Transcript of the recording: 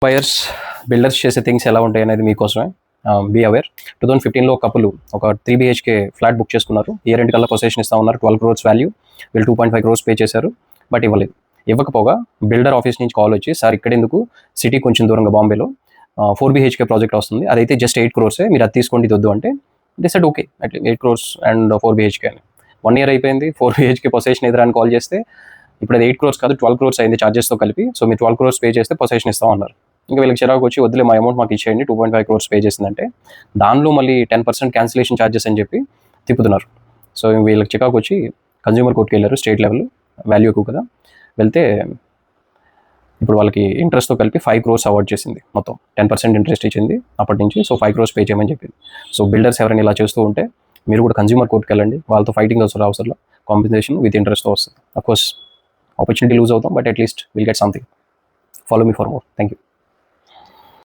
Buyers builders చేసే things ఎలా ఉంటాయి అనేది మీకోసమే. Be aware. 2015లో కపుల్ ఒక 3 BHK ఫ్లాట్ బుక్ చేసుకున్నారు. ఇయర్ ఎండ్ కల్లా పొజిషన్ ఇస్తా ఉన్నారు. 12 crores వాల్యూ. వీళ్ళు 2.5 crores పే చేశారు, బట్ ఇవ్వలేదు. ఇవ్వకపోగా బిల్డర్ ఆఫీస్ నుంచి కాల్ వచ్చి, సార్ ఇక్కడ ఎందుకు, సిటీ కొంచెం దూరంగా బాంబేలో 4 BHK ప్రాజెక్ట్ వస్తుంది, అదైతే జస్ట్ 8 crores, మీరు అది తీసుకోండి, ఇది వద్దు అంటే they said okay at 8 crores and 4 BHK అని. 1 year అయిపోయింది, 4 BHK పొజిషన్ ఎదురా అని కాల్ చేస్తే ఇప్పుడు అది 8 crores కాదు 12 crores అయింది ఛార్జెస్తో కలిపి. సో మీరు 12 crores పే చేస్తే పొజిషన్ ఇస్తాం అన్నారు. ఇంకా వీళ్ళకి చిరాకు వచ్చి, వద్దులే మా అమౌంట్ మాకు ఇచ్చేయండి, 2.5 crores పే చేసిందంటే దానిలో మళ్ళీ 10% క్యాన్సిలేషన్ ఛార్జెస్ అని చెప్పి తిప్పుతున్నారు. సో వీళ్ళకి చికాకు వచ్చి కన్జ్యూమర్ కోర్టుకి వెళ్ళారు, స్టేట్ లెవెల్, వాల్యూ ఎక్కువ కదా. వెళ్తే ఇప్పుడు వాళ్ళకి ఇంట్రెస్ట్తో కలిపి 5 crores అవార్డ్ చేసింది, మొత్తం 10% ఇంట్రెస్ట్ ఇచ్చింది అప్పటి నుంచి. సో 5 crores పే చేయమని చెప్పింది. సో బిల్డర్స్ ఎవరైనా ఇలా చేస్తూ ఉంటే మీరు కూడా కన్జ్యూమర్ కోర్టుకి వెళ్ళండి, వాళ్ళతో ఫైటింగ్ అవసరం, కాంపెన్సేషన్ విత్ ఇంట్రెస్ట్తో వస్తుంది. అఫ్కోర్స్ ఆపర్చునిటీ లూజ్ అవుతాం, but at least will get something. Follow me for more. Thank you.